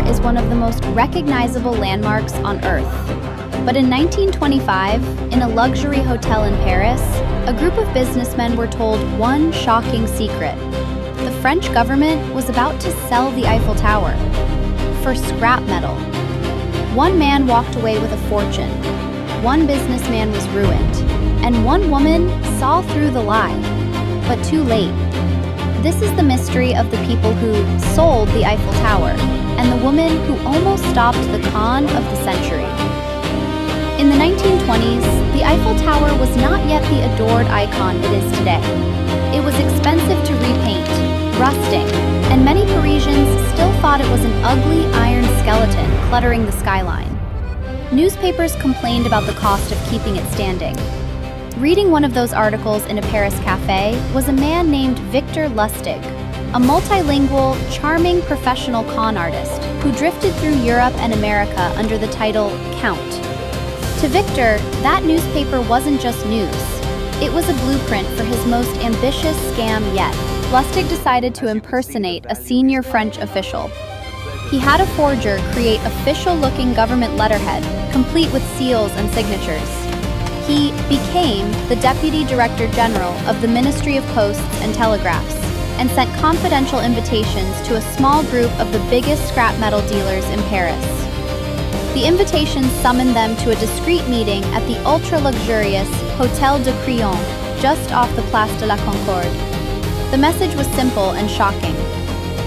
is one of the most recognizable landmarks on Earth. But in 1925, in a luxury hotel in Paris, a group of businessmen were told one shocking secret. The French government was about to sell the Eiffel Tower for scrap metal. One man walked away with a fortune, one businessman was ruined, and one woman saw through the lie, but too late. This is the mystery of the people who sold the Eiffel Tower and the woman who almost stopped the con of the century. In the 1920s, the Eiffel Tower was not yet the adored icon it is today. It was expensive to repaint, rusting, and many Parisians still thought it was an ugly iron skeleton cluttering the skyline. Newspapers complained about the cost of keeping it standing. Reading one of those articles in a Paris cafe was a man named Victor Lustig, a multilingual, charming professional con artist who drifted through Europe and America under the title Count. To Victor, that newspaper wasn't just news. It was a blueprint for his most ambitious scam yet. Lustig decided to impersonate a senior French official. He had a forger create official-looking government letterhead, complete with seals and signatures. He became the Deputy Director General of the Ministry of Posts and Telegraphs and sent confidential invitations to a small group of the biggest scrap metal dealers in Paris. The invitations summoned them to a discreet meeting at the ultra-luxurious Hôtel de Crillon, just off the Place de la Concorde. The message was simple and shocking.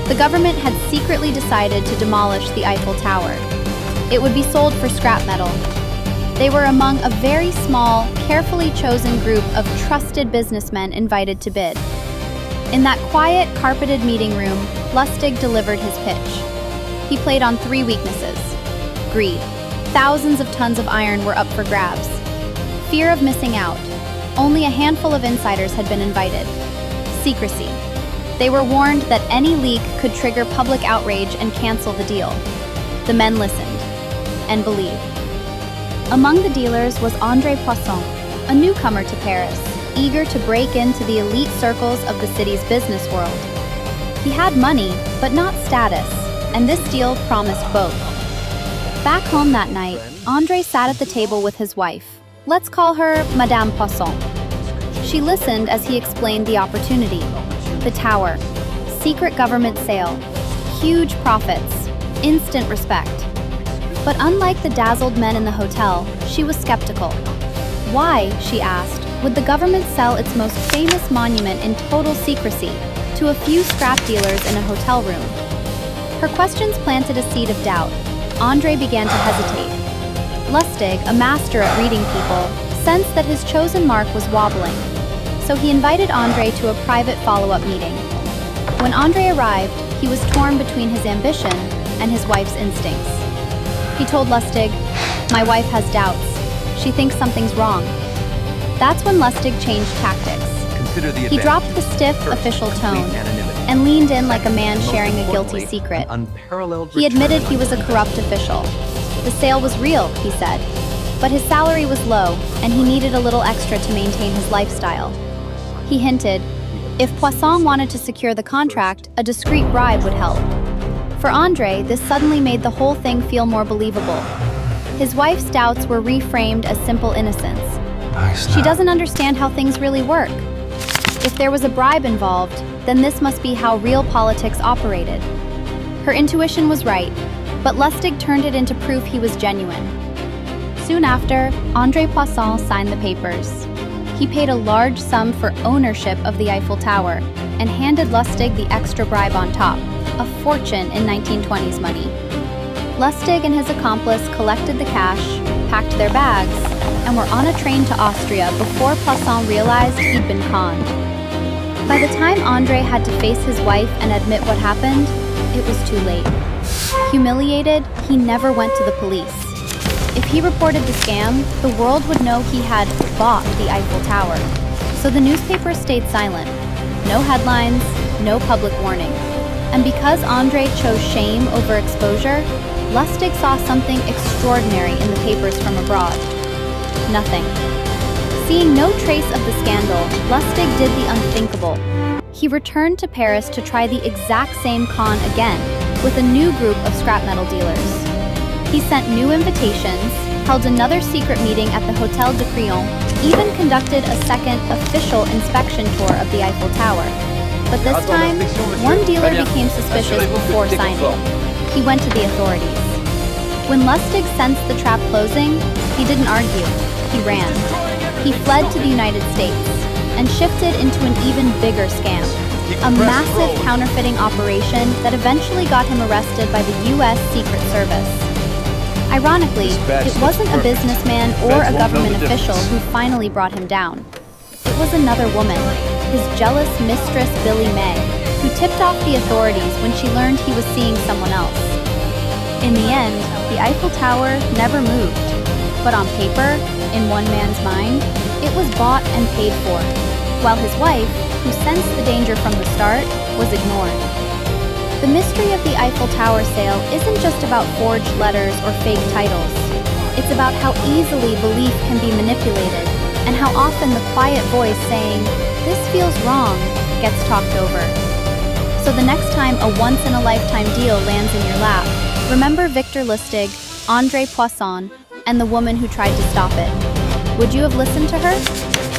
The government had secretly decided to demolish the Eiffel Tower. It would be sold for scrap metal. They were among a very small, carefully chosen group of trusted businessmen invited to bid. In that quiet, carpeted meeting room, Lustig delivered his pitch. He played on three weaknesses. Greed. Thousands of tons of iron were up for grabs. Fear of missing out. Only a handful of insiders had been invited. Secrecy. They were warned that any leak could trigger public outrage and cancel the deal. The men listened and believed. Among the dealers was André Poisson, a newcomer to Paris, eager to break into the elite circles of the city's business world. He had money, but not status, and this deal promised both. Back home that night, André sat at the table with his wife. Let's call her Madame Poisson. She listened as he explained the opportunity. The tower, secret government sale, huge profits, instant respect. But unlike the dazzled men in the hotel, she was skeptical. Why, she asked, would the government sell its most famous monument in total secrecy to a few scrap dealers in a hotel room? Her questions planted a seed of doubt. André began to hesitate. Lustig, a master at reading people, sensed that his chosen mark was wobbling. So he invited André to a private follow-up meeting. When André arrived, he was torn between his ambition and his wife's instincts. He told Lustig, "My wife has doubts. She thinks something's wrong." That's when Lustig changed tactics. He dropped the stiff official tone and leaned in like a man sharing a guilty secret. He admitted he was a corrupt official. The sale was real, he said, but his salary was low and he needed a little extra to maintain his lifestyle. He hinted, if Poisson wanted to secure the contract, a discreet bribe would help. For André, this suddenly made the whole thing feel more believable. His wife's doubts were reframed as simple innocence. She doesn't understand how things really work. If there was a bribe involved, then this must be how real politics operated. Her intuition was right, but Lustig turned it into proof he was genuine. Soon after, André Poisson signed the papers. He paid a large sum for ownership of the Eiffel Tower and handed Lustig the extra bribe on top, a fortune in 1920s money. Lustig and his accomplice collected the cash, packed their bags, and were on a train to Austria before Poisson realized he'd been conned. By the time André had to face his wife and admit what happened, it was too late. Humiliated, he never went to the police. If he reported the scam, the world would know he had bought the Eiffel Tower. So the newspaper stayed silent. No headlines, no public warning. And because André chose shame over exposure, Lustig saw something extraordinary in the papers from abroad. Nothing. Seeing no trace of the scandal, Lustig did the unthinkable. He returned to Paris to try the exact same con again, with a new group of scrap metal dealers. He sent new invitations, held another secret meeting at the Hotel de Crillon, even conducted a second official inspection tour of the Eiffel Tower. But this time, one dealer became suspicious before signing. He went to the authorities. When Lustig sensed the trap closing, he didn't argue. He ran. He fled to the United States and shifted into an even bigger scam, a massive counterfeiting operation that eventually got him arrested by the U.S. Secret Service. Ironically, it wasn't a businessman or a government official who finally brought him down. It was another woman, his jealous mistress Billy May, who tipped off the authorities when she learned he was seeing someone else. In the end, the Eiffel Tower never moved, but on paper, in one man's mind, it was bought and paid for, while his wife, who sensed the danger from the start, was ignored. The mystery of the Eiffel Tower sale isn't just about forged letters or fake titles. It's about how easily belief can be manipulated, and how often the quiet voice saying, "This feels wrong," gets talked over. So the next time a once-in-a-lifetime deal lands in your lap, remember Victor Lustig, André Poisson, and the woman who tried to stop it. Would you have listened to her?